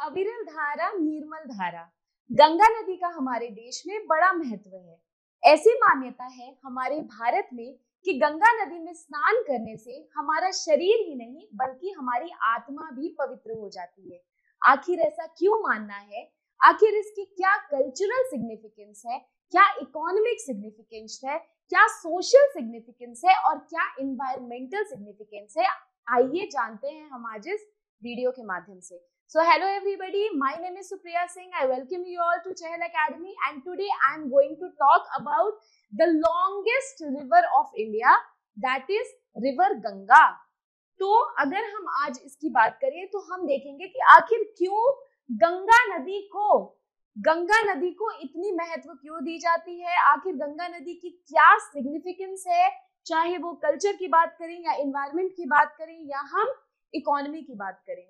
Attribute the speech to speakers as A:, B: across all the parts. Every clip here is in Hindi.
A: अविरल धारा निर्मल धारा। गंगा नदी का हमारे देश में बड़ा महत्व है। ऐसी मान्यता है हमारे भारत में कि गंगा नदी में स्नान करने से हमारा शरीर ही नहीं बल्कि हमारी आत्मा भी पवित्र हो जाती है। आखिर ऐसा क्यों मानना है? आखिर इसकी क्या कल्चरल सिग्निफिकेंस है, क्या इकोनॉमिक सिग्निफिकेंस है, क्या सोशल सिग्निफिकेंस है और क्या एनवायरमेंटल सिग्निफिकेंस है? आइए जानते हैं हम आज इस वीडियो के माध्यम से। So hello everybody, my name is Supriya Singh. I welcome you all to Chahal Academy and today I am going to talk about the longest river of India, that is river Ganga. तो अगर हम आज इसकी बात करें तो हम देखेंगे कि आखिर क्यों गंगा नदी को इतनी महत्व क्यों दी जाती है, आखिर गंगा नदी की क्या सिग्निफिकेंस है, चाहे वो कल्चर की बात करें या एनवायरमेंट की बात करें या हम इकोनॉमी की बात करें।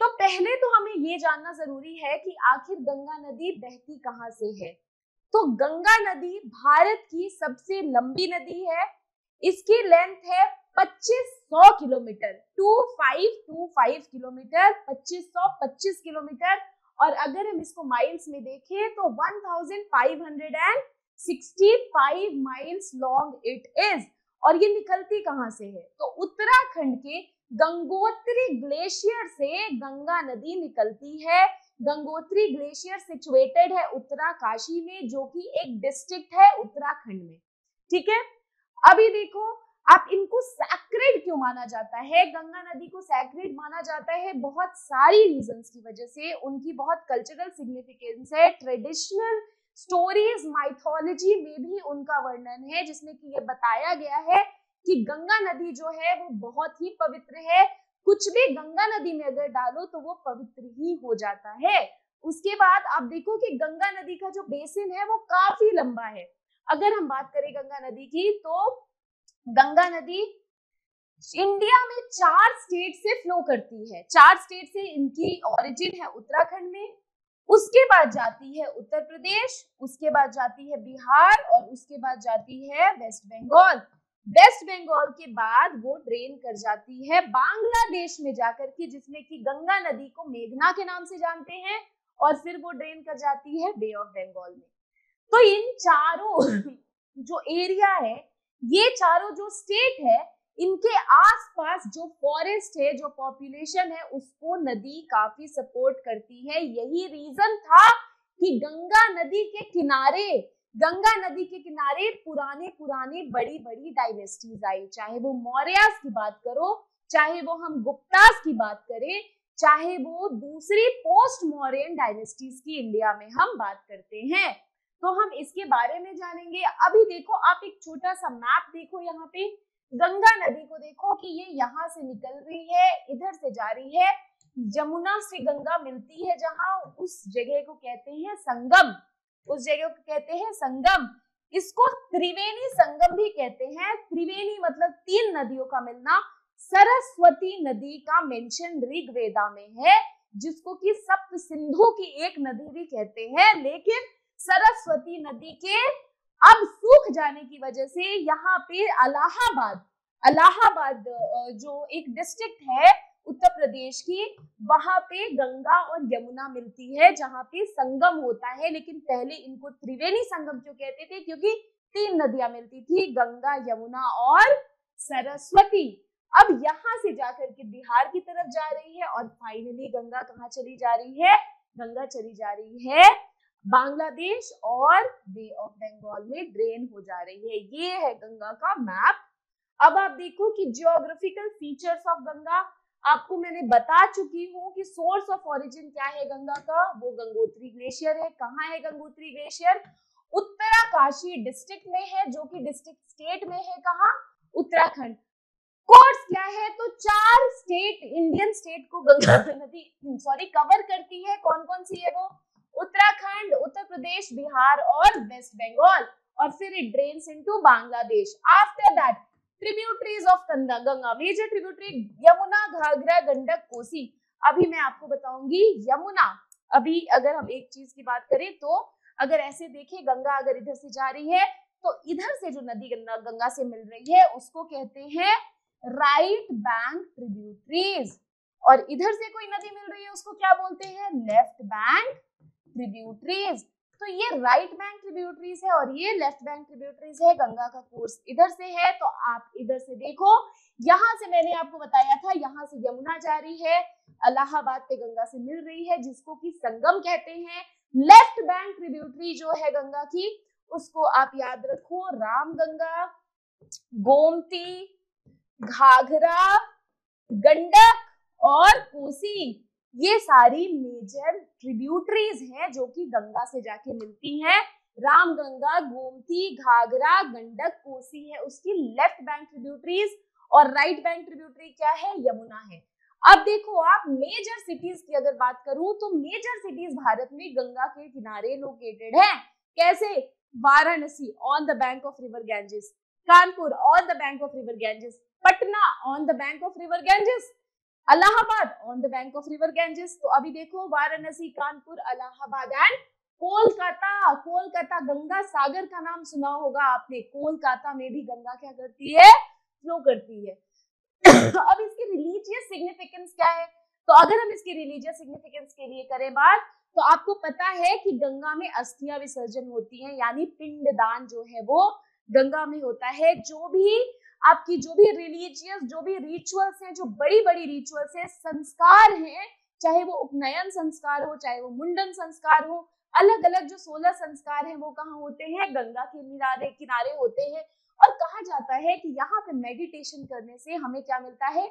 A: तो पहले तो हमें ये जानना जरूरी है कि आखिर गंगा नदी बहती कहाँ से है। तो गंगा नदी भारत की सबसे लंबी नदी है। इसकी लेंथ है 2500 किलोमीटर, 2525 किलोमीटर, 2525 किलोमीटर। और अगर हम इसको माइल्स में देखें तो 1565 माइल्स लॉन्ग इट इज। और ये निकलती कहाँ से है? तो उत्तराखंड के गंगोत्री ग्लेशियर से गंगा नदी निकलती है। गंगोत्री ग्लेशियर सिचुएटेड है उत्तराकाशी में, जो कि एक डिस्ट्रिक्ट है उत्तराखंड में। ठीक है, अभी देखो आप इनको सैक्रेड क्यों माना जाता है? गंगा नदी को सैक्रेड माना जाता है बहुत सारी रीजंस की वजह से। उनकी बहुत कल्चरल सिग्निफिकेंस है, ट्रेडिशनल स्टोरीज, माइथोलॉजी में भी उनका वर्णन है, जिसमें कि ये बताया गया है कि गंगा नदी जो है वो बहुत ही पवित्र है। कुछ भी गंगा नदी में अगर डालो तो वो पवित्र ही हो जाता है। उसके बाद आप देखो कि गंगा नदी का जो बेसिन है वो काफी लंबा है। अगर हम बात करें गंगा नदी की तो गंगा नदी इंडिया में 4 स्टेट से फ्लो करती है। 4 स्टेट से इनकी ओरिजिन है उत्तराखंड में, उसके बाद जाती है उत्तर प्रदेश, उसके बाद जाती है बिहार और उसके बाद जाती है वेस्ट बंगाल। वेस्ट बंगाल के बाद वो ड्रेन कर जाती है बांग्लादेश में जाकर के, जिसमें कि गंगा नदी को मेघना के नाम से जानते हैं, और फिर वो ड्रेन कर जाती है बे ऑफ बंगाल में। तो इन चारों जो एरिया है, ये चारों जो स्टेट है, इनके आसपास जो फॉरेस्ट है, जो पॉपुलेशन है, उसको नदी काफी सपोर्ट करती है। यही रीजन था कि गंगा नदी के किनारे पुराने बड़ी बड़ी डायनेस्टीज आई। चाहे वो मौर्यास की बात करो, चाहे वो हम गुप्तास की बात करें, चाहे वो दूसरी पोस्ट मौर्यन डायनेस्टीज की इंडिया में हम बात करते हैं, तो हम इसके बारे में जानेंगे। अभी देखो आप एक छोटा सा मैप देखो, यहाँ पे गंगा नदी को देखो कि ये यहाँ से निकल रही है, इधर से जा रही है, जमुना से गंगा मिलती है जहां, उस जगह को कहते हैं संगम। इसको त्रिवेणी संगम भी कहते हैं। त्रिवेणी मतलब 3 नदियों का मिलना। सरस्वती नदी का मेंशन ऋग्वेदा में है, जिसको कि सप्त सिंधु की एक नदी भी कहते हैं। लेकिन सरस्वती नदी के अब सूख जाने की वजह से यहाँ पे इलाहाबाद जो एक डिस्ट्रिक्ट है उत्तर प्रदेश की, वहां पे गंगा और यमुना मिलती है, जहां पे संगम होता है। लेकिन पहले इनको त्रिवेणी संगम क्यों कहते थे? क्योंकि 3 नदियां मिलती थी, गंगा, यमुना और सरस्वती। अब यहाँ से जाकर के बिहार की तरफ जा रही है और फाइनली गंगा कहाँ चली जा रही है? गंगा चली जा रही है बांग्लादेश और बे ऑफ बंगाल में ड्रेन हो जा रही है। ये है गंगा का मैप। अब आप देखो कि जियोग्राफिकल फीचर्स ऑफ गंगा आपको मैंने बता चुकी हूँ कि सोर्स ऑफ ओरिजिन क्या है गंगा का, वो गंगोत्री ग्लेशियर है। कहाँ है गंगोत्री ग्लेशियर? उत्तराकाशी डिस्ट्रिक्ट में है, जो कि डिस्ट्रिक्ट स्टेट में है। कहाँ? उत्तराखंड। कोर्स क्या है? तो 4 स्टेट, इंडियन स्टेट को गंगा नदी कवर करती है। कौन कौन सी है वो? उत्तराखंड, उत्तर प्रदेश, बिहार और वेस्ट बंगाल। और फिर it drains into Bangladesh. After that tributaries of Ganga, major tributary Yamuna, Ghaghara, Gandak, Kosi. अभी मैं आपको बताऊंगी यमुना। अभी अगर हम एक चीज की बात करें तो अगर ऐसे देखें, गंगा अगर इधर से जा रही है तो इधर से जो नदी गंगा से मिल रही है उसको कहते हैं राइट बैंक ट्रिब्यूटरीज। और इधर से कोई नदी मिल रही है उसको क्या बोलते हैं, लेफ्ट बैंक ट्रिब्यूटरीज। तो ये राइट बैंक ट्रिब्यूटरीज है और ये लेफ्ट बैंक ट्रिब्यूटरीज है। गंगा का कोर्स इधर से है, तो आप इधर से देखो, यहाँ से मैंने आपको बताया था, यहाँ से यमुना जा रही है, इलाहाबाद पे गंगा से मिल रही है, जिसको कि संगम कहते हैं। लेफ्ट बैंक ट्रिब्यूटरी जो है गंगा की, उसको आप याद रखो, रामगंगा, गोमती, घाघरा, गंडक और कोसी, ये सारी मेजर ट्रिब्यूटरीज हैं जो कि गंगा से जाके मिलती हैं। रामगंगा, गोमती, घाघरा, गंडक, कोसी है उसकी लेफ्ट बैंक ट्रिब्यूटरीज, और राइट बैंक ट्रिब्यूटरी क्या है, यमुना है। अब देखो आप, मेजर सिटीज की अगर बात करूं तो मेजर सिटीज भारत में गंगा के किनारे लोकेटेड है। कैसे, Varanasi on the bank of river Ganges, Kanpur on the bank of river Ganges, Patna on the bank of river Ganges, Allahabad on the bank of river Ganges. तो अभी देखो, वाराणसी, कानपुर, इलाहाबाद एंड कोलकाता। कोलकाता, गंगा सागर का नाम सुना होगा आपने, कोलकाता में भी गंगा क्या करती है, फ्लो करती है। अब इसकी रिलीजियस सिग्निफिकेंस क्या है, तो अगर हम इसकी रिलीजियस सिग्निफिकेंस के लिए करें बात, तो आपको पता है कि गंगा में अस्थियां विसर्जन होती हैं, यानी पिंडदान जो है वो गंगा में होता है। जो भी आपकी जो भी रिलीजियस, जो भी रिचुअल्स हैं, जो बड़ी बड़ी रिचुअल्स हैं, संस्कार हैं, चाहे वो उपनयन संस्कार हो, चाहे वो मुंडन संस्कार हो, अलग अलग जो 16 संस्कार हैं वो कहाँ होते हैं, गंगा के किनारे किनारे होते हैं। और कहा जाता है कि यहाँ पे मेडिटेशन करने से हमें क्या मिलता है,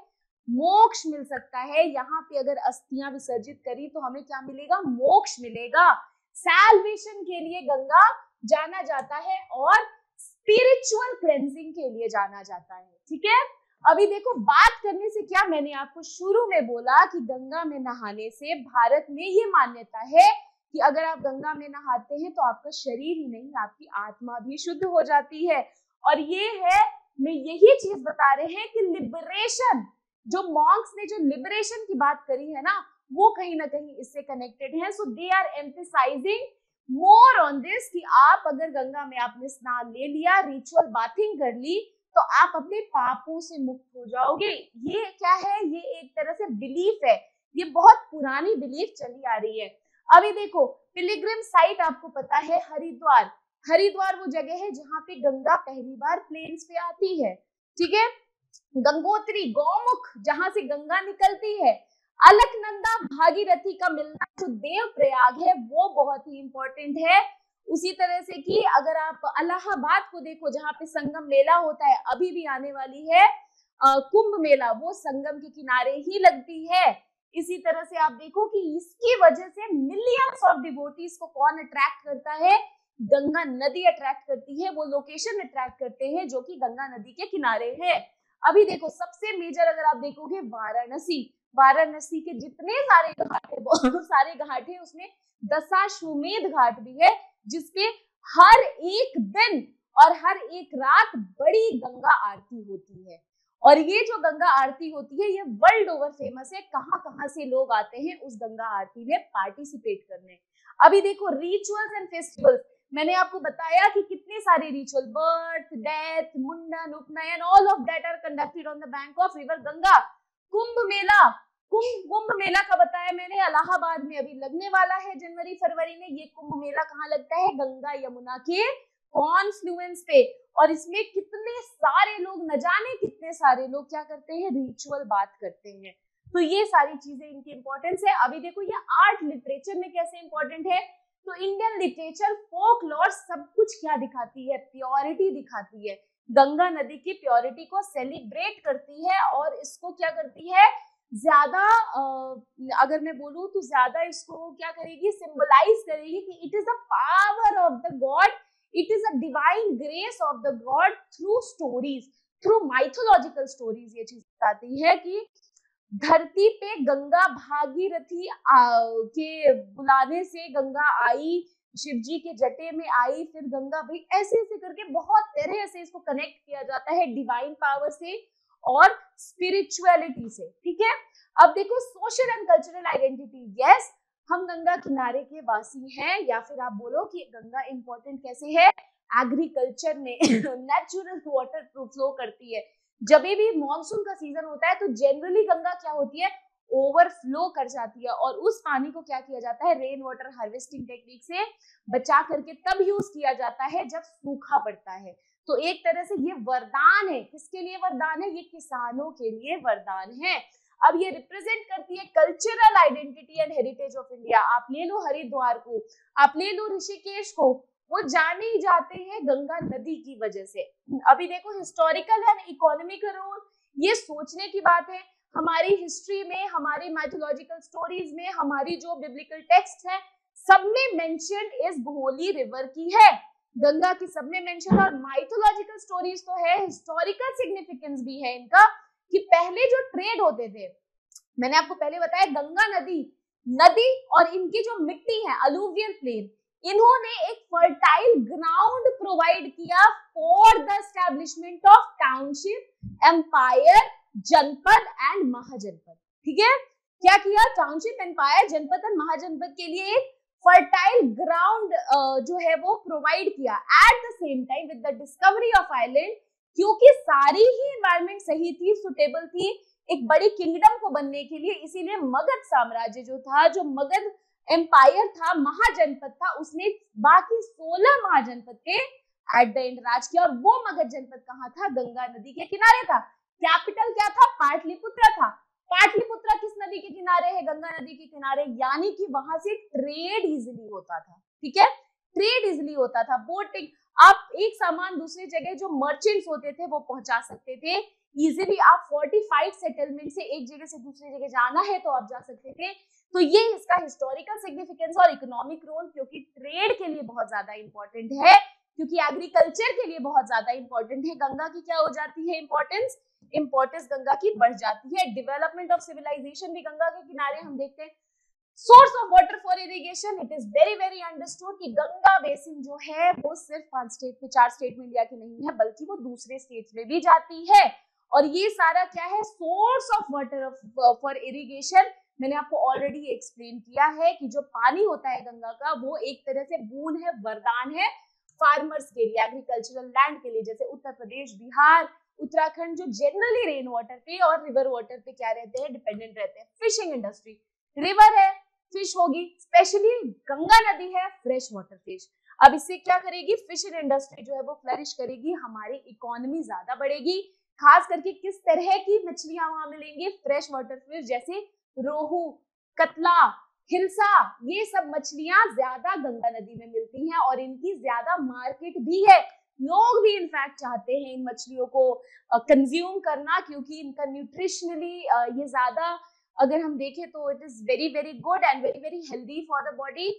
A: मोक्ष मिल सकता है। यहाँ पे अगर अस्थियां विसर्जित करी तो हमें क्या मिलेगा, मोक्ष मिलेगा। सैल्वेशन के लिए गंगा जाना जाता है और स्पिरिचुअल क्लेंजिंग के लिए जाना जाता है। ठीक है, अभी देखो, बात करने से क्या, मैंने आपको शुरू में बोला कि गंगा में नहाने से भारत में ये मान्यता है कि अगर आप गंगा में नहाते हैं तो आपका शरीर ही नहीं, आपकी आत्मा भी शुद्ध हो जाती है। और ये है, मैं यही चीज बता रहे हैं कि लिबरेशन, जो मॉन्क्स ने जो लिबरेशन की बात करी है ना, वो कहीं ना कहीं इससे कनेक्टेड है। So they are emphasising more on this कि आप अगर गंगा में आपने स्नान ले लिया, रिचुअल बाथिंग कर ली, तो आप अपने पापों से मुक्त हो जाओगे। ये क्या है, ये एक तरह से बिलीफ है, ये बहुत पुरानी बिलीफ चली आ रही है। अभी देखो, पिलग्रिम साइट आपको पता है, हरिद्वार। हरिद्वार वो जगह है जहां पे गंगा पहली बार प्लेन्स पे आती है। ठीक है, गंगोत्री, गौमुख, जहां से गंगा निकलती है। अलकनंदा, भागीरथी का मिलना जो देव प्रयाग है वो बहुत ही इंपॉर्टेंट है। उसी तरह से कि अगर आप इलाहाबाद को देखो, जहाँ पे संगम मेला होता है, अभी भी आने वाली है कुंभ मेला, वो संगम के किनारे ही लगती है। इसी तरह से आप देखो कि इसकी वजह से मिलियंस ऑफ डिवोटीज को कौन अट्रैक्ट करता है, गंगा नदी अट्रैक्ट करती है, वो लोकेशन अट्रैक्ट करते हैं जो कि गंगा नदी के किनारे है। अभी देखो, सबसे मेजर अगर आप देखोगे, वाराणसी, वाराणसी के जितने सारे घाट है, बहुत सारे घाट है, उसमें दशाश्वमेध घाट भी है, जिसपे हर एक दिन और हर एक रात बड़ी गंगा आरती होती है। और ये जो गंगा आरती होती है, ये वर्ल्ड ओवर फेमस है। कहाँ कहाँ से लोग आते हैं उस गंगा आरती में पार्टिसिपेट करने। अभी देखो, रिचुअल्स एंड फेस्टिवल्स, मैंने आपको बताया कि कितने सारे ritual, birth, death, mundan, upanayan, all of that are conducted on the bank of river Ganga. Kumbh Mela, Kumbh Mela का बताया मैंने, इलाहाबाद में अभी लगने वाला है जनवरी फरवरी में। ये कुंभ मेला कहाँ लगता है, गंगा यमुना के कॉन्फ्लुएंस पे। और इसमें कितने सारे लोग, न जाने कितने सारे लोग क्या करते हैं, रिचुअल बात करते हैं। तो ये सारी चीजें इनकी इंपॉर्टेंस है। अभी देखो, ये आर्ट लिटरेचर में कैसे इंपॉर्टेंट है, तो इंडियन लिटरेचर, फोक लॉर सब कुछ क्या दिखाती है, प्योरिटी दिखाती है। गंगा नदी की प्योरिटी को सेलिब्रेट करती है और इसको क्या करती है, ज्यादा अगर मैं बोलूं तो ज्यादा इसको क्या करेगी, सिंबलाइज करेगी कि it is a power of the God, it is a divine grace of the God through stories, through mythological stories. ये चीज बताती है कि धरती पे गंगा भागीरथी के बुलाने से गंगा आई, शिव जी के जटे में आई, फिर गंगा भाई, ऐसे ऐसे करके बहुत तरह से इसको कनेक्ट किया जाता है डिवाइन पावर से और स्पिरिचुअलिटी से। ठीक है, अब देखो, social and cultural identity. Yes, हम गंगा किनारे के वासी हैं, या फिर आप बोलो कि गंगा इंपॉर्टेंट कैसे है, एग्रीकल्चर में नेचुरल वाटर फ्लो करती है। जब भी मॉनसून का सीजन होता है तो जनरली गंगा क्या होती है, ओवरफ्लो कर जाती है और उस पानी को क्या किया जाता है, रेन वाटर हार्वेस्टिंग टेक्निक से बचा करके तब यूज किया जाता है जब सूखा पड़ता है। तो एक तरह से ये वरदान है। किसके लिए वरदान है? ये किसानों के लिए वरदान है। अब ये रिप्रेजेंट करती है cultural identity and heritage of India. आप ले लो हरिद्वार को, आप ले लो ऋषिकेश को, वो जाने ही जाते हैं गंगा नदी की वजह से। अभी देखो हिस्टोरिकल एंड इकोनॉमिक रोल, ये सोचने की बात है। हमारी हिस्ट्री में, हमारी माइथोलॉजिकल स्टोरीज में, हमारी जो बिब्लिकल टेक्स्ट है, सब में मेंशन इस भोली रिवर की है, गंगा की सब में मेंशन। और माइथोलॉजिकल स्टोरीज तो है, हिस्टोरिकल सिग्निफिकेंस भी है इनका, कि पहले जो ट्रेड होते थे, मैंने आपको पहले बताया गंगा नदी और इनकी जो मिट्टी है अलूवियल प्लेन, इन्होंने एक फर्टाइल ग्राउंड प्रोवाइड किया for the establishment of township, empire, janapada and mahajanapada. ठीक है, क्या किया? टाउनशिप, एम्पायर, जनपद और महाजनपद के लिए एक फर्टाइल ग्राउंड जो है वो प्रोवाइड किया। Eight the same time with the discovery of island, क्योंकि सारी ही एनवायरमेंट सही थी, सुटेबल थी एक बड़ी किंगडम को बनने के लिए, इसीलिए मगध साम्राज्य जो था, जो मगध एम्पायर था, महाजनपद था, उसने बाकी 16 महाजनपद पे एट द एंड राज किया। और वो मगध जनपद कहाँ था? गंगा नदी के किनारे था। कैपिटल क्या था? पाटलिपुत्र था। पाटलिपुत्र किस नदी के किनारे है? गंगा नदी के किनारे, यानी कि वहां से ट्रेड इजिली होता था। ठीक है, ट्रेड इजिली होता था, बोटिंग, आप एक सामान दूसरी जगह जो मर्चेंट्स होते थे वो पहुंचा सकते थे इजिली। आप 45 सेटलमेंट से एक जगह से दूसरी जगह जाना है तो आप जा सकते थे। तो ये इसका हिस्टोरिकल सिग्निफिकेंस और इकोनॉमिक रोल, क्योंकि ट्रेड के लिए बहुत ज्यादा इंपॉर्टेंट है, क्योंकि एग्रीकल्चर के लिए बहुत ज्यादा इंपॉर्टेंट है। गंगा की क्या हो जाती है इंपॉर्टेंस गंगा की बढ़ जाती है। डेवलपमेंट ऑफ सिविलाइजेशन भी गंगा के किनारे हम देखते हैं। Source of water for irrigation, it is very very understood कि गंगा बेसिन जो है वो सिर्फ 5 स्टेट में, 4 स्टेट में इंडिया की नहीं है, बल्कि वो दूसरे स्टेट्स में भी जाती है। और ये सारा क्या है? Source of water for irrigation. मैंने आपको ऑलरेडी एक्सप्लेन किया है कि जो पानी होता है गंगा का, वो एक तरह से बून है, वरदान है फार्मर्स के लिए, एग्रीकल्चरल लैंड के लिए। जैसे उत्तर प्रदेश, बिहार, उत्तराखंड जो जनरली रेन वाटर पे और रिवर वाटर पे क्या रहते हैं? डिपेंडेंट रहते हैं। फिशिंग इंडस्ट्री, रिवर है, फिश होगी, स्पेशली गंगा नदी है, फ्रेश वाटर फिश। अब इससे क्या करेगी? फिशिंग इंडस्ट्री जो है वो फ्लरिश करेगी, हमारी इकोनॉमी ज्यादा बढ़ेगी। खास करके किस तरह की मछलियां वहां मिलेंगी? फ्रेश वाटर फिश, जैसे रोहू, कतला, हिल्सा, ये सब मछलियां ज्यादा गंगा नदी में मिलती हैं और इनकी ज्यादा मार्केट भी है। लोग भी इनफैक्ट चाहते हैं इन मछलियों को कंज्यूम करना, क्योंकि इनका न्यूट्रिशनली ये ज्यादा, अगर हम देखें तो it is very very good and very very healthy for the body.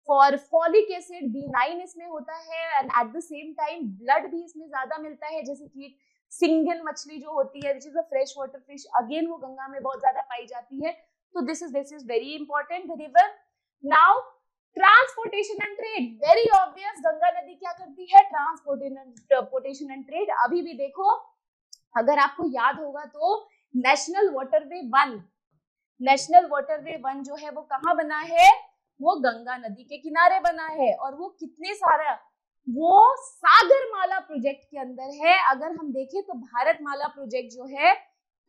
A: For folic acid, B9 इसमें होता है and eight the same time blood भी इसमें ज्यादा मिलता है। जैसे कि सिंगल मछली जो होती है, which is a fresh water fish, again वो गंगा में बहुत ज्यादा पाई जाती है। तो this is very important, the river. Now transportation and trade, very obvious, Ganga नदी क्या करती है? Transportation and trade. अभी भी देखो, अगर आपको याद होगा तो नेशनल वाटरवे 1 जो है वो कहाँ बना है? वो गंगा नदी के किनारे बना है। और वो कितने सारा, वो सागरमाला प्रोजेक्ट के अंदर है। अगर हम देखें तो भारतमाला प्रोजेक्ट जो है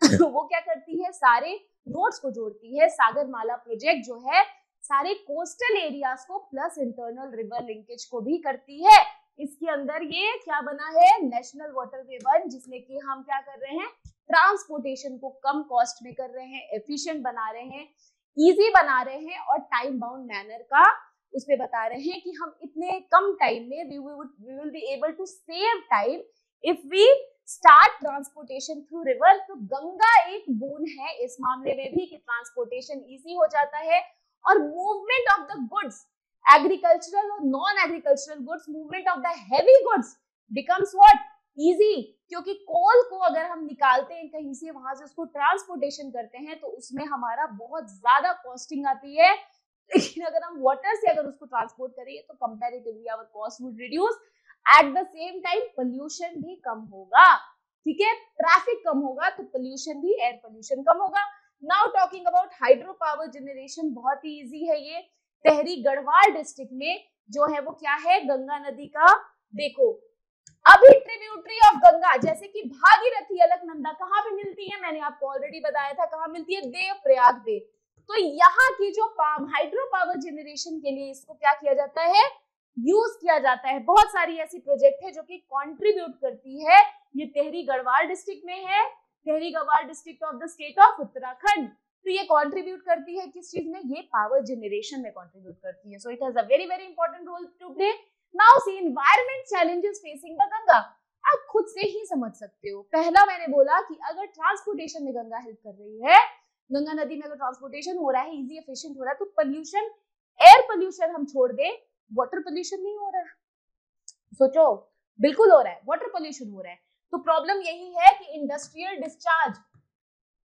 A: वो क्या करती है? सारे रोड्स को जोड़ती है। सागरमाला प्रोजेक्ट जो है सारे कोस्टल एरियाज को प्लस इंटरनल रिवर लिंकेज को भी करती है। इसके अंदर ये क्या बना है? नेशनल वाटरवे 1, जिसमें कि हम क्या कर रहे हैं? ट्रांसपोर्टेशन को कम कॉस्ट में कर रहे हैं, एफिशिएंट बना रहे हैं, इजी बना रहे हैं और टाइम बाउंड मैनर का उसमें बता रहे हैं कि हम इतने कम टाइम में we will be able to save time if we start transportation through river। तो गंगा एक बून है इस मामले में भी कि ट्रांसपोर्टेशन इजी हो जाता है और movement of the goods, agricultural और non agricultural goods, movement of the heavy goods becomes what? Easy. क्योंकि कोल को अगर हम निकालते हैं कहीं से, वहां से उसको ट्रांसपोर्टेशन करते हैं तो उसमें हमारा बहुत ज्यादा कॉस्टिंग आती है। लेकिन अगर हम वाटर से अगर उसको ट्रांसपोर्ट करेंगे तो comparatively our cost would reduce. At the same time pollution भी कम होगा। ठीक है, ट्रैफिक कम होगा तो पोल्यूशन भी, एयर पोल्यूशन कम होगा। Now talking about hydro power generation, बहुत ही इजी है ये। टहरी गढ़वाल डिस्ट्रिक्ट में जो है वो क्या है? गंगा नदी का, देखो अभी ट्रिब्यूटरी ऑफ गंगा जैसे कि भागीरथी, अलकनंदा कहाँ पे मिलती है, मैंने आपको ऑलरेडी बताया था कहाँ मिलती है, देवप्रयाग में। तो यहाँ की जो हाइड्रो पावर जनरेशन के लिए इसको क्या किया जाता है, यूज किया जाता है। बहुत सारी ऐसी प्रोजेक्ट है जो कि कंट्रीब्यूट करती है। ये टेहरी गढ़वाल डिस्ट्रिक्ट में है, Tehri Garhwal district of the state of Uttarakhand. तो ये कंट्रीब्यूट करती है किस चीज में, ये पावर जनरेशन में कंट्रीब्यूट करती है। So it has a very very important role to play. Now see environment challenges facing the Ganga. आप खुद से ही समझ सकते हो, पहला मैंने बोला कि अगर ट्रांसपोर्टेशन में गंगा हेल्प कर रही है, गंगा नदी में अगर ट्रांसपोर्टेशन हो रहा है, इजी एफिशिएंट हो रहा है, तो पोल्यूशन, एयर पोल्यूशन हम छोड़ दें, वाटर पोल्यूशन नहीं हो रहा है। सोचो, बिल्कुल हो रहा है, वाटर पोल्यूशन हो रहा है। तो प्रॉब्लम यही है कि इंडस्ट्रियल डिस्चार्ज,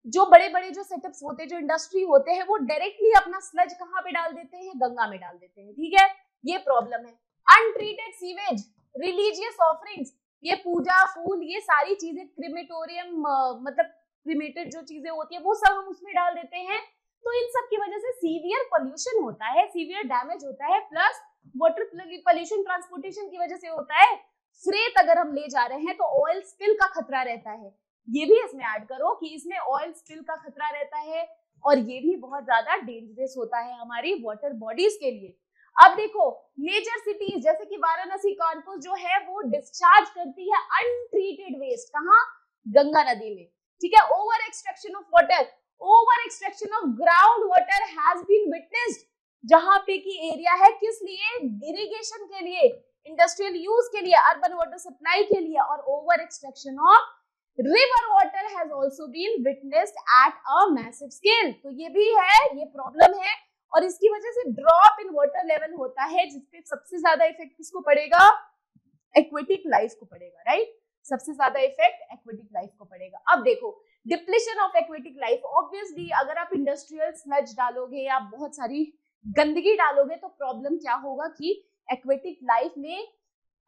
A: जो बड़े बड़े जो सेटअप्स होते हैं, जो इंडस्ट्री होते हैं, वो डायरेक्टली अपना स्लज कहाँ पे डाल देते हैं, गंगा में डाल देते हैं। ठीक है, ये प्रॉब्लम है। अनट्रीटेड सीवेज, रिलीजियस ऑफरिंग्स, ये पूजा फूल, ये सारी चीजें, क्रिमेटोरियम मतलब क्रिमेटेड जो चीजें होती है वो सब हम उसमें डाल देते हैं। तो इन सब की वजह से सीवियर पोल्यूशन होता है, सीवियर डैमेज होता है, प्लस वाटर पोल्यूशन ट्रांसपोर्टेशन की वजह से होता है। फ्रेट अगर हम ले जा रहे हैं तो ऑयल स्पिल का खतरा रहता है, ये भी इसमें ऐड करो कि इसमें ऑयल स्पिल का खतरा रहता है, और ये भी बहुत ज्यादा डेंजरस होता है हमारी वाटर बॉडीज के लिए। अब देखो, मेजर सिटीज जैसे कि वाराणसी, कानपुर जो है वो डिस्चार्ज करती है अनट्रीटेड वेस्ट, कहाँ, गंगा नदी में। ठीक है, over extraction of water, over extraction of ground water has been witnessed, जहां पे की एरिया है किस लिए, इरिगेशन के लिए, इंडस्ट्रियल यूज के लिए, अर्बन वाटर सप्लाई के लिए, और over extraction of river water has also been witnessed at a massive scale. तो ये भी है, ये प्रॉब्लम है, और इसकी वजह से ड्रॉप इन वाटर लेवल होता है, जिसपे सबसे ज्यादा इफेक्ट किसको पड़ेगा, एक्वेटिक लाइफ को पड़ेगा, राइट। सबसे ज्यादा इफेक्ट एक्वेटिक लाइफ को पड़ेगा। अब देखो, depletion of aquatic life, obviously अगर आप इंडस्ट्रियल स्लज डालोगे या बहुत सारी गंदगी डालोगे तो प्रॉब्लम क्या होगा कि एक्वेटिक लाइफ में,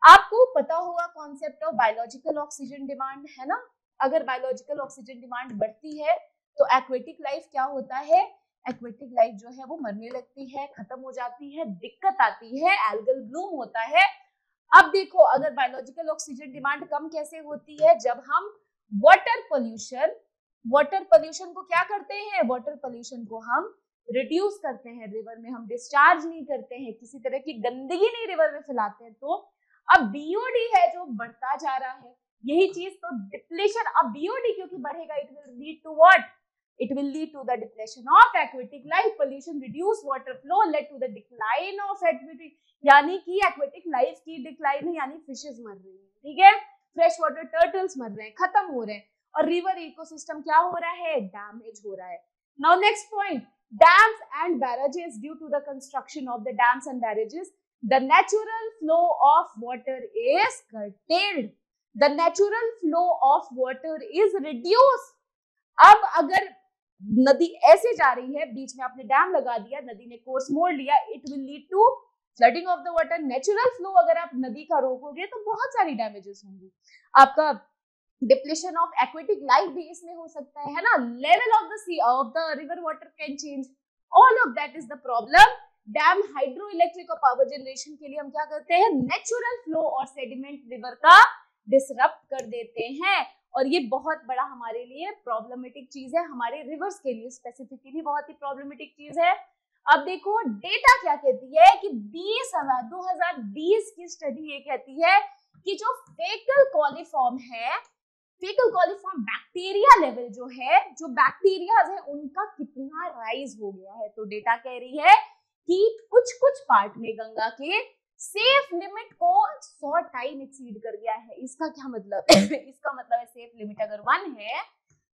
A: आपको पता होगा concept of biological oxygen demand, है ना। अगर बायोलॉजिकल ऑक्सीजन डिमांड बढ़ती है तो एक्वेटिक लाइफ क्या होता है, एक्वेटिक लाइफ जो है वो मरने लगती है, खत्म हो जाती है, दिक्कत आती है, एल्गल ब्लूम होता है। अब देखो, अगर बायोलॉजिकल ऑक्सीजन डिमांड कम कैसे होती है, जब हम वाटर पोल्यूशन को क्या करते हैं, वाटर पोल्यूशन को हम रिड्यूस करते हैं, रिवर में हम डिस्चार्ज नहीं करते हैं, किसी तरह की गंदगी नहीं रिवर में फैलाते हैं। तो अब बीओडी है जो बढ़ता जा रहा है, यही चीज, तो डिप्लेशन, अब बीओडी क्योंकि बढ़ेगा, it will lead to what, it will lead to the depletion of aquatic life, pollution, reduced water flow led to the decline of aquatic, यानी कि aquatic life की डिक्लाइन है, यानी फिशेस मर रही है। ठीक है, फ्रेश वाटर टर्टल्स मर रहे हैं, खत्म हो रहे हैं, और रिवर इकोसिस्टम क्या हो रहा है, डैमेज हो रहा है। Now next point, dams and barrages, due to the construction of the dams and barrages the natural flow of water is curtailed, the natural flow of water is reduced। अब अगर नदी ऐसे जा रही है, बीच में आपने डैम लगा दिया, नदी ने कोर्स मोड़ लिया, it will lead to flooding of the water. Natural flow अगर आप नदी का रोकोगे तो बहुत सारी डैमेजेस होंगी, आपका डिप्लेशन ऑफ एक्वेटिक लाइफ भी इसमें हो सकता है ना, level of the sea of the river water can change, all of that is the problem. Dam hydro electric और पावर जनरेशन के लिए हम क्या करते हैं, नेचुरल फ्लो और सेडिमेंट रिवर का डिसरप्ट कर देते हैं, और ये बहुत बड़ा हमारे लिए प्रॉब्लमेटिक चीज है, हमारे रिवर्स के लिए स्पेसिफिकली बहुत ही प्रॉब्लमेटिक चीज है। अब देखो डेटा क्या कहती है कि 2020 की स्टडी ये कहती है कि जो फेकल कॉलीफॉर्म है, फेकल कॉलीफॉर्म बैक्टीरिया लेवल जो है, जो बैक्टीरियाज है उनका कितना राइज हो गया है। तो डेटा कह रही है कि कुछ कुछ पार्ट में गंगा के सेफ लिमिट को 100 टाइम एक्सीड कर गया है। इसका क्या मतलब इसका मतलब है सेफ लिमिट अगर 1 है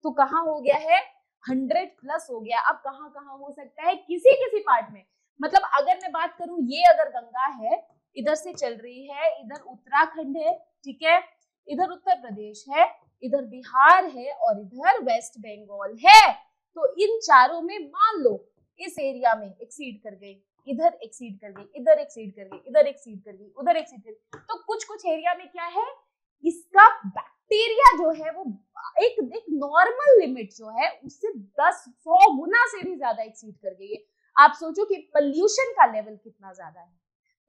A: तो कहाँ हो गया है, 100 प्लस हो गया। अब कहाँ कहाँ हो सकता है, किसी किसी पार्ट में, मतलब अगर मैं बात करूं, ये अगर गंगा है, इधर से चल रही है, इधर उत्तराखंड है, ठीक है, इधर उत्तर प्रदेश है, इधर बिहार है, और इधर वेस्ट बंगाल है। तो इन चारों में मान लो इस एरिया में एक्सीड कर गई, इधर एक्सीड कर गई, इधर एक्सीड कर गई, इधर एक्सीड कर गई, उधर एक्सीड कर गई। तो कुछ कुछ एरिया में क्या है, इसका बैक्टीरिया जो है वो एक नॉर्मल लिमिट जो है उससे 10-100 गुना से भी ज्यादा एक्सीड कर गई है। आप सोचो कि पोल्यूशन का लेवल कितना ज्यादा है,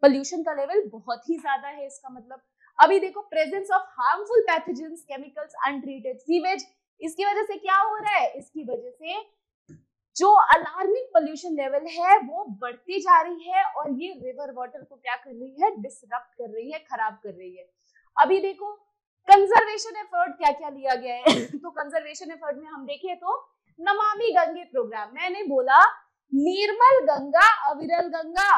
A: पोल्यूशन का लेवल बहुत ही ज्यादा है। इसका मतलब अभी देखो presence of harmful pathogens, chemicals, untreated sewage, इसकी वजह से क्या हो रहा है, इसकी वजह से जो अलार्मिंग पोल्यूशन लेवल है वो बढ़ती जा रही है और ये रिवर वाटर को क्या कर रही है, डिसरप्ट कर रही है, खराब कर रही है। अभी देखो कंजर्वेशन एफर्ट क्या क्या लिया गया है तो कंजर्वेशन एफर्ट में हम देखें तो नमामि गंगे प्रोग्राम, मैंने बोला निर्मल गंगा अविरल गंगा,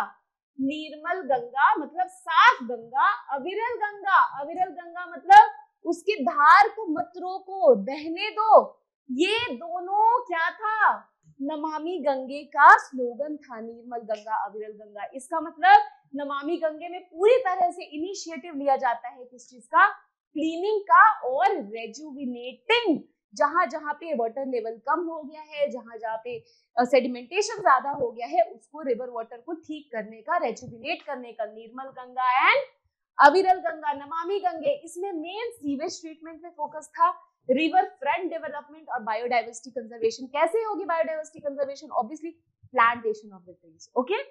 A: निर्मल गंगा मतलब साफ गंगा, अविरल गंगा, अविरल गंगा मतलब उसकी धार को मत रोको, बहने दो, ये दोनों क्या था, नमामि गंगे का स्लोगन था, निर्मल गंगा अविरल गंगा। इसका मतलब नमामि गंगे में पूरी तरह से इनिशिएटिव लिया जाता है किस चीज का, क्लीनिंग का और रेजुविनेटिंग, जहां जहां पे वाटर लेवल कम हो गया है, जहां जहां पे सेडिमेंटेशन ज्यादा हो गया है, उसको रिवर वाटर को ठीक करने का, रेजुविनेट करने का, निर्मल गंगा एंड अविरल गंगा, नमामि गंगे। इसमें मेन सीवेज ट्रीटमेंट पे फोकस था, रिवर फ्रंट डेवलपमेंट और बायोडाइवर्सिटी कंजर्वेशन। कैसे होगी biodiversity conservation, obviously plantation of the trees. Okay,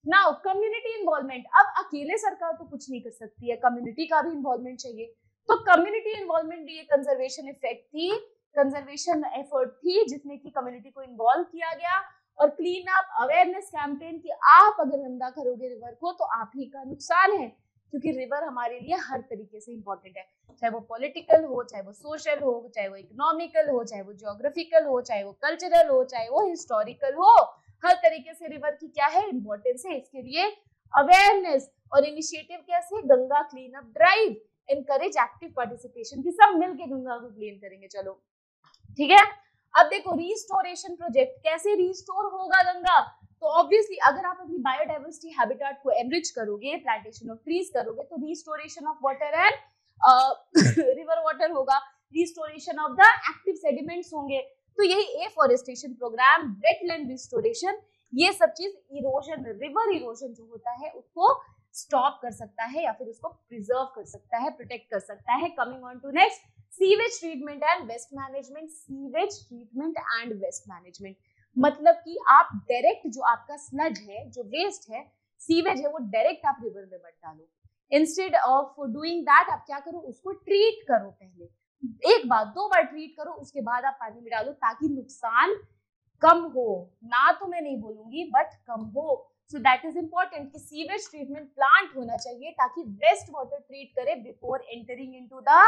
A: now community involvement, अब अकेले सरकार तो कुछ नहीं कर सकती है, कम्युनिटी का भी इन्वॉल्वमेंट चाहिए, तो कम्युनिटी इन्वॉल्वमेंट ये कंजर्वेशन इफेक्ट थी, कंजर्वेशन एफर्ट थी जिसमें कि कम्युनिटी को इन्वॉल्व किया गया और क्लीन अप अवेयरनेस कैंपेन कि आप अगर गंदा करोगे रिवर को तो आप ही का नुकसान है, क्योंकि रिवर हमारे लिए हर तरीके से इंपॉर्टेंट है, चाहे वो पॉलिटिकल हो, चाहे वो सोशल हो, चाहे वो इकोनॉमिकल हो, चाहे वो ज्योग्राफिकल हो, चाहे वो कल्चरल हो, चाहे वो हिस्टोरिकल हो, हर तरीके से रिवर की क्या है, इंपॉर्टेंस है। इसके लिए अवेयरनेस और इनिशिएटिव कैसे, Ganga clean up drive, encourage active participation की सब मिलके गंगा को क्लीन करेंगे। चलो ठीक है, अब देखो रिस्टोरेशन प्रोजेक्ट, कैसे रिस्टोर होगा गंगा, तो ऑब्वियसली अगर आप अपनी बायोडाइवर्सिटी हैबिटेट को एनरिच करोगे, प्लांटेशन ऑफ ट्रीज करोगे, तो restoration of water and river water होगा, restoration of the active sediments होंगे, तो यही एफॉरेस्टेशन प्रोग्राम, वेटलैंड रिस्टोरेशन, ये सब चीज इरोजन, रिवर इरोजन जो होता है उसको स्टॉप कर सकता है या फिर उसको प्रिजर्व कर सकता है, प्रोटेक्ट कर सकता है। Coming on to next, sewage treatment and waste management. Sewage treatment and waste management मतलब कि आप डायरेक्ट जो आपका स्लज है, जो वेस्ट है, सीवेज है, वो डायरेक्ट आप रिवर में मत डालो, इंस्टेड ऑफ डूइंग दैट आप क्या करो, उसको ट्रीट करो, पहले एक बार दो बार ट्रीट करो, उसके बाद आप पानी में डालो ताकि नुकसान कम हो, ना तो मैं नहीं बोलूंगी बट कम हो। सो दैट इज इंपॉर्टेंट कि सीवेज ट्रीटमेंट प्लांट होना चाहिए ताकि वेस्ट वाटर ट्रीट करे before entering into the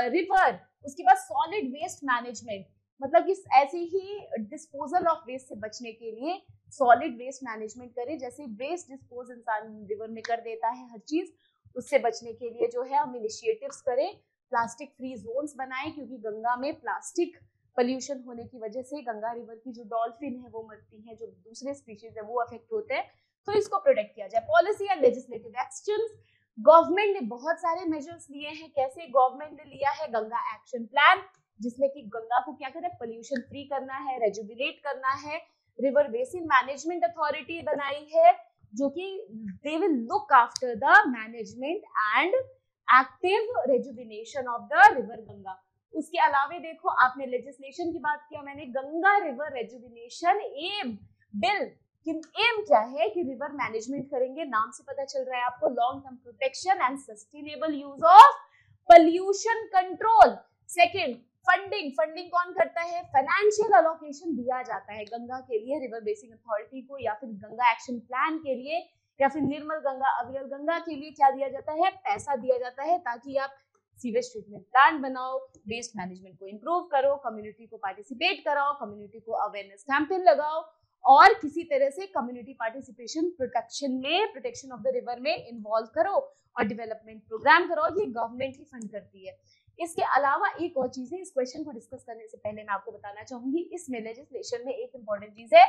A: river. उसके बाद सॉलिड वेस्ट मैनेजमेंट मतलब कि ऐसे ही डिस्पोजल ऑफ वेस्ट से बचने के लिए सॉलिड वेस्ट मैनेजमेंट करे, जैसे वेस्ट डिस्पोज इंसान रिवर में कर देता है हर चीज, उससे बचने के लिए जो है हम इनिशिएटिव्स करें, प्लास्टिक फ्री जोन्स बनाएं, क्योंकि गंगा में प्लास्टिक पोल्यूशन होने की वजह से गंगा रिवर की जो डॉल्फिन है वो मरती हैं, जो दूसरे स्पीशीज है वो अफेक्ट होते हैं, तो इसको प्रोटेक्ट किया जाए। Policy and legislative actions, government ने बहुत सारे मेजर्स लिए हैं। कैसे गवर्नमेंट ने लिया है, गंगा एक्शन प्लान, जिसमें कि गंगा को क्या करें, पोल्यूशन फ्री करना है, रेजुविनेट करना है। रिवर बेसिन मैनेजमेंट अथॉरिटी बनाई है जो कि they will look after the management and active rejuvenation of the river Ganga. उसके अलावा देखो आपने लेजिस्लेशन की बात किया, मैंने Ganga river rejuvenation M bill, M क्या है कि रिवर मैनेजमेंट करेंगे, नाम से पता चल रहा है आपको, long term protection and sustainable use of pollution control. Second funding, funding कौन करता है, फाइनेंशियल अलोकेशन दिया जाता है गंगा के लिए, रिवर बेसिन अथॉरिटी को, या फिर गंगा एक्शन प्लान के लिए, या फिर निर्मल गंगा अविरल गंगा के लिए क्या दिया जाता है, पैसा दिया जाता है ताकि आप सीवेज ट्रीटमेंट प्लान बनाओ, वेस्ट मैनेजमेंट को इंप्रूव करो, कम्युनिटी को पार्टिसिपेट कराओ, कम्युनिटी को अवेयरनेस कैंपेन लगाओ और किसी तरह से कम्युनिटी पार्टिसिपेशन प्रोटेक्शन में, प्रोटेक्शन ऑफ द रिवर में इन्वॉल्व करो और डेवलपमेंट प्रोग्राम करो, ये गवर्नमेंट ही फंड करती है। इसके अलावा एक और चीज है, इस क्वेश्चन को डिस्कस करने से पहले मैं आपको बताना चाहूंगी, इसमें लेजिस्लेशन में एक इंपॉर्टेंट चीज है,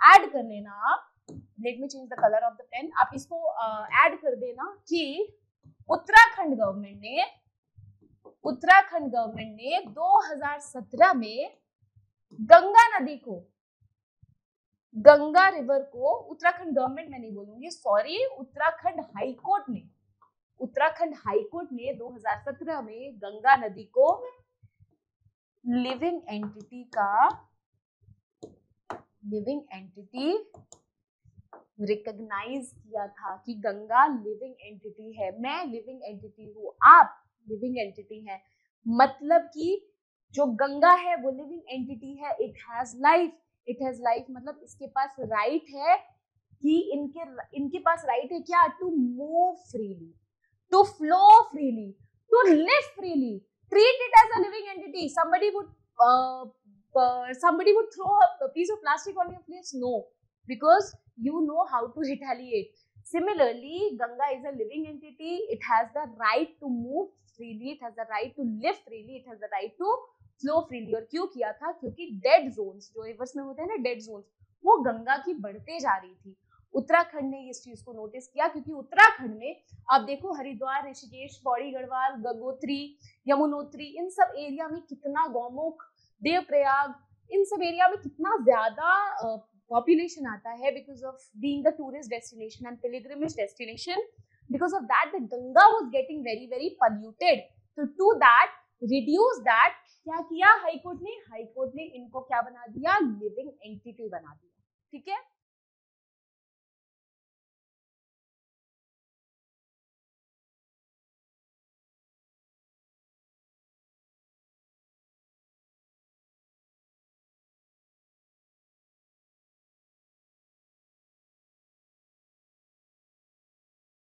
A: ऐड कर लेना आप, let me change the colour of the pen, आप इसको ऐड कर देना कि उत्तराखंड गवर्नमेंट ने 2017 में गंगा नदी को, गंगा रिवर को, उत्तराखंड गवर्नमेंट में नहीं बोलूंगी, सॉरी, उत्तराखंड हाईकोर्ट ने 2017 में गंगा नदी को लिविंग एंटिटी रिकॉग्नाइज किया था कि गंगा लिविंग एंटिटी है, मैं लिविंग एंटिटी हूँ, आप लिविंग एंटिटी है, मतलब कि जो गंगा है वो लिविंग एंटिटी है, इट हैज लाइफ, मतलब इसके पास राइट है कि इनके पास राइट है क्या, to move freely, to flow freely, to live freely, treat it as a living entity. Somebody would throw a piece of plastic on your face, no, because you know how to retaliate. Similarly, Ganga is a living entity, it has the right to move freely, it has the right to live freely, it has the right to flow freely. और क्यों किया था, क्योंकि डेड जोन्स जो रिवर्स में होते हैं ना, डेड जोन्स, वो गंगा की बढ़ते जा रही थी। उत्तराखंड ने इस चीज को नोटिस किया, क्योंकि उत्तराखंड में आप देखो हरिद्वार, ऋषिकेश, पौड़ी गढ़वाल, गंगोत्री, यमुनोत्री, इन सब एरिया में कितना, गौमुख, देवप्रयाग, इन सब एरिया में कितना ज्यादा पॉपुलेशन आता है, because of being the tourist destination and pilgrimage destination, because of that the Ganga was getting very very polluted. So to that, reduce that, क्या किया हाईकोर्ट ने इनको क्या बना दिया, लिविंग एंटिटी बना दिया, ठीक है।